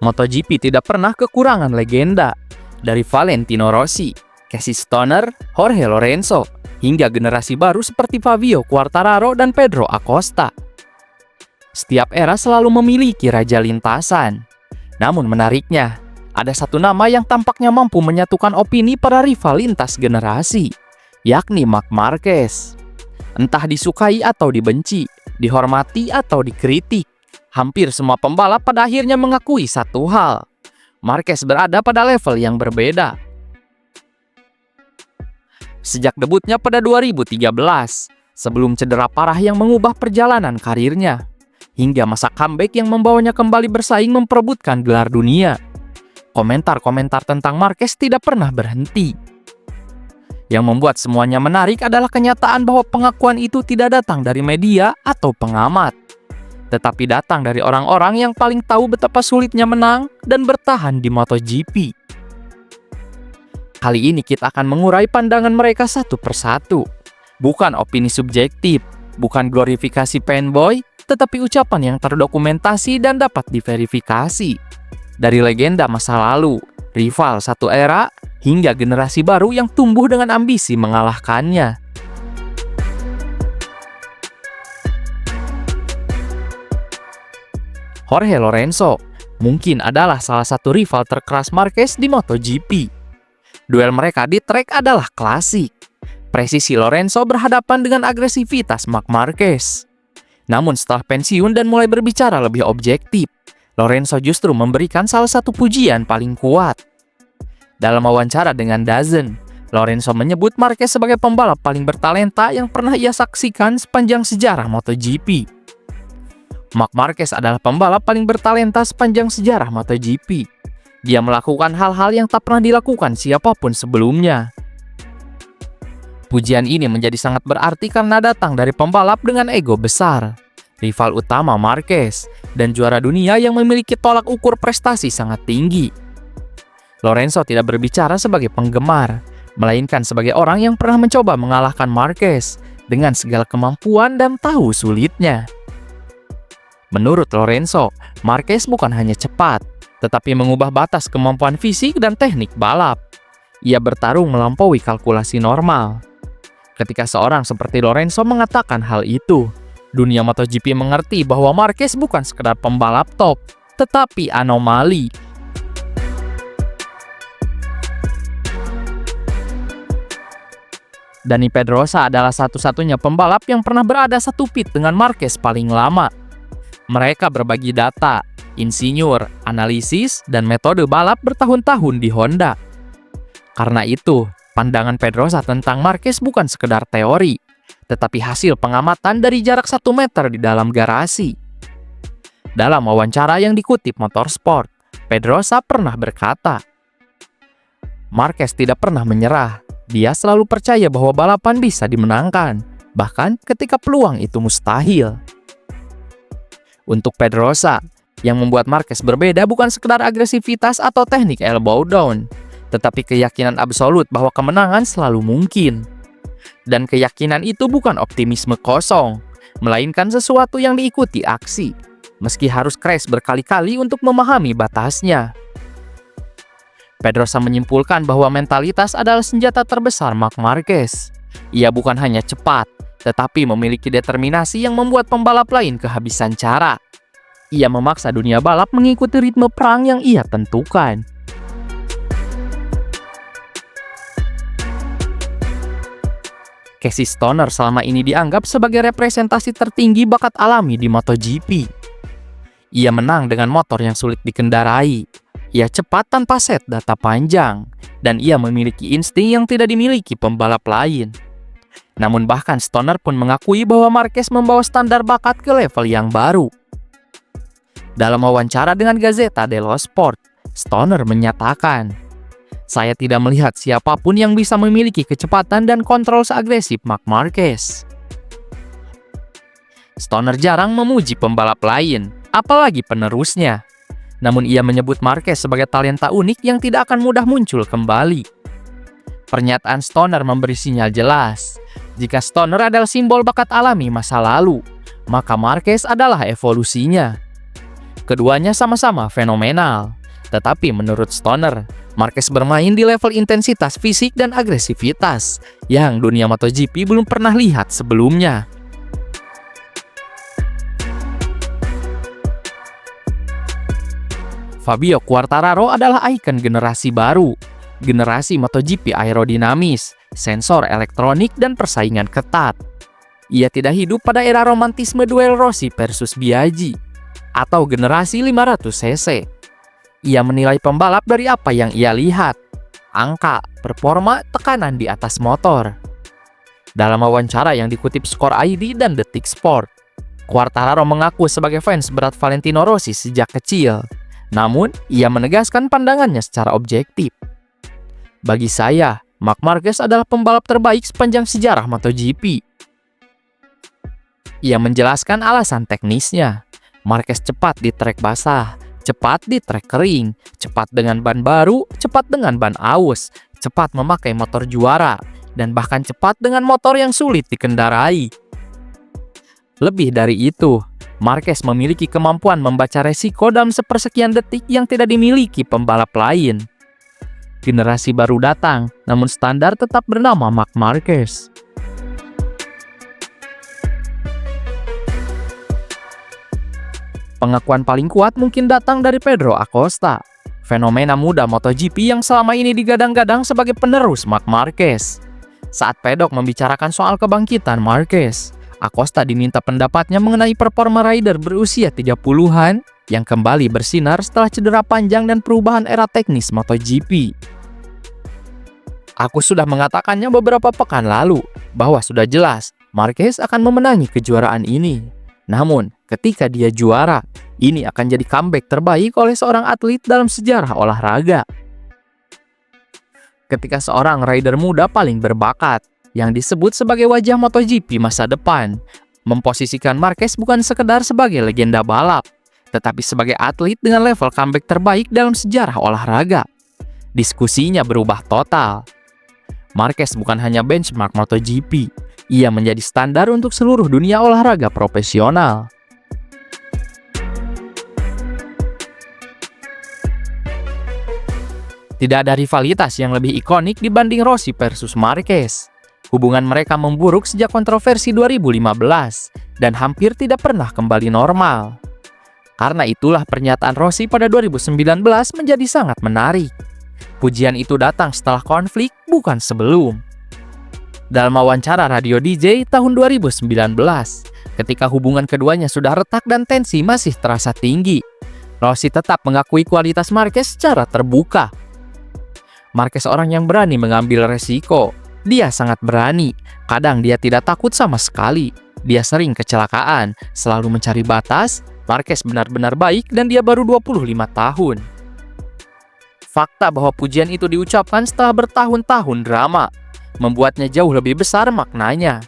MotoGP tidak pernah kekurangan legenda. Dari Valentino Rossi, Casey Stoner, Jorge Lorenzo, hingga generasi baru seperti Fabio Quartararo dan Pedro Acosta. Setiap era selalu memiliki raja lintasan. Namun menariknya, ada satu nama yang tampaknya mampu menyatukan opini para rival lintas generasi, yakni Marc Marquez. Entah disukai atau dibenci, dihormati atau dikritik, hampir semua pembalap pada akhirnya mengakui satu hal: Marquez berada pada level yang berbeda. Sejak debutnya pada 2013, sebelum cedera parah yang mengubah perjalanan karirnya, hingga masa comeback yang membawanya kembali bersaing memperebutkan gelar dunia, komentar-komentar tentang Marquez tidak pernah berhenti. Yang membuat semuanya menarik adalah kenyataan bahwa pengakuan itu tidak datang dari media atau pengamat, tetapi datang dari orang-orang yang paling tahu betapa sulitnya menang dan bertahan di MotoGP. Kali ini kita akan mengurai pandangan mereka satu persatu. Bukan opini subjektif, bukan glorifikasi fanboy, tetapi ucapan yang terdokumentasi dan dapat diverifikasi. Dari legenda masa lalu, rival satu era, hingga generasi baru yang tumbuh dengan ambisi mengalahkannya. Jorge Lorenzo mungkin adalah salah satu rival terkeras Marquez di MotoGP. Duel mereka di trek adalah klasik. Presisi Lorenzo berhadapan dengan agresivitas Marc Marquez. Namun setelah pensiun dan mulai berbicara lebih objektif, Lorenzo justru memberikan salah satu pujian paling kuat. Dalam wawancara dengan DAZN, Lorenzo menyebut Marquez sebagai pembalap paling bertalenta yang pernah ia saksikan sepanjang sejarah MotoGP. Marc Marquez adalah pembalap paling bertalenta sepanjang sejarah MotoGP. Dia melakukan hal-hal yang tak pernah dilakukan siapapun sebelumnya. Pujian ini menjadi sangat berarti karena datang dari pembalap dengan ego besar, rival utama Marquez, dan juara dunia yang memiliki tolak ukur prestasi sangat tinggi. Lorenzo tidak berbicara sebagai penggemar, melainkan sebagai orang yang pernah mencoba mengalahkan Marquez dengan segala kemampuan dan tahu sulitnya. Menurut Lorenzo, Marquez bukan hanya cepat, tetapi mengubah batas kemampuan fisik dan teknik balap. Ia bertarung melampaui kalkulasi normal. Ketika seorang seperti Lorenzo mengatakan hal itu, dunia MotoGP mengerti bahwa Marquez bukan sekedar pembalap top, tetapi anomali. Dani Pedrosa adalah satu-satunya pembalap yang pernah berada satu pit dengan Marquez paling lama. Mereka berbagi data, insinyur, analisis, dan metode balap bertahun-tahun di Honda. Karena itu, pandangan Pedrosa tentang Marquez bukan sekedar teori, tetapi hasil pengamatan dari jarak 1 meter di dalam garasi. Dalam wawancara yang dikutip Motorsport, Pedrosa pernah berkata, "Marquez tidak pernah menyerah. Dia selalu percaya bahwa balapan bisa dimenangkan, bahkan ketika peluang itu mustahil." Untuk Pedrosa, yang membuat Marquez berbeda bukan sekedar agresivitas atau teknik elbow down, tetapi keyakinan absolut bahwa kemenangan selalu mungkin. Dan keyakinan itu bukan optimisme kosong, melainkan sesuatu yang diikuti aksi, meski harus crash berkali-kali untuk memahami batasnya. Pedrosa menyimpulkan bahwa mentalitas adalah senjata terbesar Marc Marquez. Ia bukan hanya cepat, tetapi memiliki determinasi yang membuat pembalap lain kehabisan cara. Ia memaksa dunia balap mengikuti ritme perang yang ia tentukan. Casey Stoner selama ini dianggap sebagai representasi tertinggi bakat alami di MotoGP. Ia menang dengan motor yang sulit dikendarai. Ia cepat tanpa set data panjang, dan ia memiliki insting yang tidak dimiliki pembalap lain. Namun bahkan Stoner pun mengakui bahwa Marquez membawa standar bakat ke level yang baru. Dalam wawancara dengan Gazzetta dello Sport, Stoner menyatakan, "Saya tidak melihat siapapun yang bisa memiliki kecepatan dan kontrol seagresif Marc Marquez." Stoner jarang memuji pembalap lain, apalagi penerusnya. Namun ia menyebut Marquez sebagai talenta unik yang tidak akan mudah muncul kembali. Pernyataan Stoner memberi sinyal jelas. Jika Stoner adalah simbol bakat alami masa lalu, maka Marquez adalah evolusinya. Keduanya sama-sama fenomenal. Tetapi menurut Stoner, Marquez bermain di level intensitas fisik dan agresivitas yang dunia MotoGP belum pernah lihat sebelumnya. Fabio Quartararo adalah ikon generasi baru. Generasi MotoGP aerodinamis, sensor elektronik, dan persaingan ketat. Ia tidak hidup pada era romantisme duel Rossi versus Biaggi atau generasi 500 cc. Ia menilai pembalap dari apa yang ia lihat, angka, performa, tekanan di atas motor. Dalam wawancara yang dikutip Score ID dan Detik Sport, Quartararo mengaku sebagai fans berat Valentino Rossi sejak kecil. Namun, ia menegaskan pandangannya secara objektif. Bagi saya, Marc Marquez adalah pembalap terbaik sepanjang sejarah MotoGP. Ia menjelaskan alasan teknisnya. Marquez cepat di trek basah, cepat di trek kering, cepat dengan ban baru, cepat dengan ban aus, cepat memakai motor juara, dan bahkan cepat dengan motor yang sulit dikendarai. Lebih dari itu, Marquez memiliki kemampuan membaca resiko dalam sepersekian detik yang tidak dimiliki pembalap lain. Generasi baru datang, namun standar tetap bernama Marc Marquez. Pengakuan paling kuat mungkin datang dari Pedro Acosta, fenomena muda MotoGP yang selama ini digadang-gadang sebagai penerus Marc Marquez. Saat Pedok membicarakan soal kebangkitan Marquez, Acosta diminta pendapatnya mengenai performa rider berusia 30-an yang kembali bersinar setelah cedera panjang dan perubahan era teknis MotoGP. Aku sudah mengatakannya beberapa pekan lalu bahwa sudah jelas Marquez akan memenangi kejuaraan ini. Namun, ketika dia juara, ini akan jadi comeback terbaik oleh seorang atlet dalam sejarah olahraga. Ketika seorang rider muda paling berbakat, yang disebut sebagai wajah MotoGP masa depan, memposisikan Marquez bukan sekedar sebagai legenda balap, tetapi sebagai atlet dengan level comeback terbaik dalam sejarah olahraga. Diskusinya berubah total. Marquez bukan hanya benchmark MotoGP, ia menjadi standar untuk seluruh dunia olahraga profesional. Tidak ada rivalitas yang lebih ikonik dibanding Rossi versus Marquez. Hubungan mereka memburuk sejak kontroversi 2015 dan hampir tidak pernah kembali normal. Karena itulah pernyataan Rossi pada 2019 menjadi sangat menarik. Pujian itu datang setelah konflik, bukan sebelum. Dalam wawancara radio DJ tahun 2019, ketika hubungan keduanya sudah retak dan tensi masih terasa tinggi, Rossi tetap mengakui kualitas Marquez secara terbuka. Marquez orang yang berani mengambil resiko. Dia sangat berani. Kadang dia tidak takut sama sekali. Dia sering kecelakaan, selalu mencari batas. Marquez benar-benar baik dan dia baru 25 tahun. Fakta bahwa pujian itu diucapkan setelah bertahun-tahun drama membuatnya jauh lebih besar maknanya.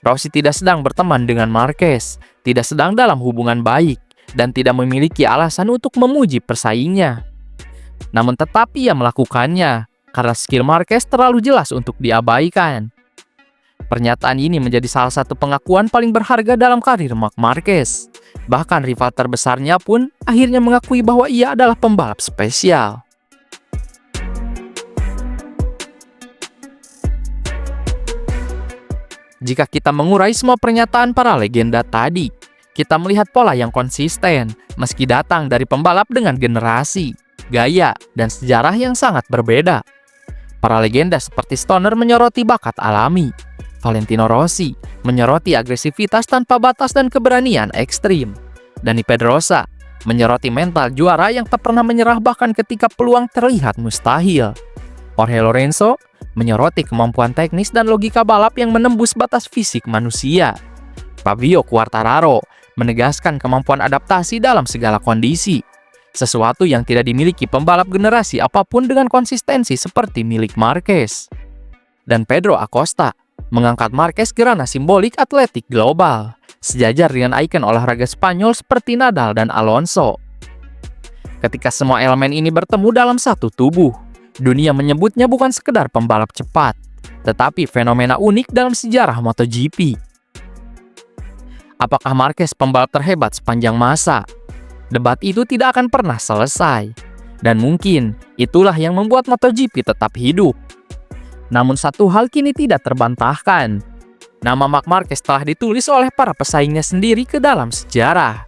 Rossi tidak sedang berteman dengan Marquez, tidak sedang dalam hubungan baik, dan tidak memiliki alasan untuk memuji persaingnya. Namun tetap ia melakukannya, karena skill Marquez terlalu jelas untuk diabaikan. Pernyataan ini menjadi salah satu pengakuan paling berharga dalam karir Marc Marquez. Bahkan rival terbesarnya pun akhirnya mengakui bahwa ia adalah pembalap spesial. Jika kita mengurai semua pernyataan para legenda tadi, kita melihat pola yang konsisten, meski datang dari pembalap dengan generasi, gaya, dan sejarah yang sangat berbeda. Para legenda seperti Stoner menyoroti bakat alami, Valentino Rossi menyoroti agresivitas tanpa batas dan keberanian ekstrim, Dani Pedrosa menyoroti mental juara yang tak pernah menyerah bahkan ketika peluang terlihat mustahil. Jorge Lorenzo menyoroti kemampuan teknis dan logika balap yang menembus batas fisik manusia. Fabio Quartararo menegaskan kemampuan adaptasi dalam segala kondisi, sesuatu yang tidak dimiliki pembalap generasi apapun dengan konsistensi seperti milik Marquez. Dan Pedro Acosta mengangkat Marquez ke ranah simbolik atletik global, sejajar dengan ikon olahraga Spanyol seperti Nadal dan Alonso. Ketika semua elemen ini bertemu dalam satu tubuh, dunia menyebutnya bukan sekedar pembalap cepat, tetapi fenomena unik dalam sejarah MotoGP. Apakah Marquez pembalap terhebat sepanjang masa? Debat itu tidak akan pernah selesai. Dan mungkin itulah yang membuat MotoGP tetap hidup. Namun satu hal kini tidak terbantahkan. Nama Marc Marquez telah ditulis oleh para pesaingnya sendiri ke dalam sejarah.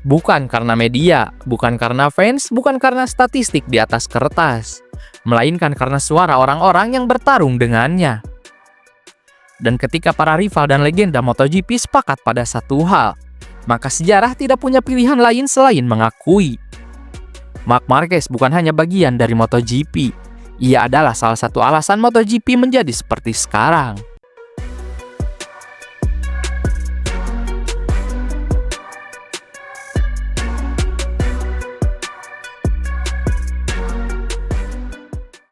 Bukan karena media, bukan karena fans, bukan karena statistik di atas kertas, melainkan karena suara orang-orang yang bertarung dengannya. Dan ketika para rival dan legenda MotoGP sepakat pada satu hal, maka sejarah tidak punya pilihan lain selain mengakui. Marc Marquez bukan hanya bagian dari MotoGP, ia adalah salah satu alasan MotoGP menjadi seperti sekarang.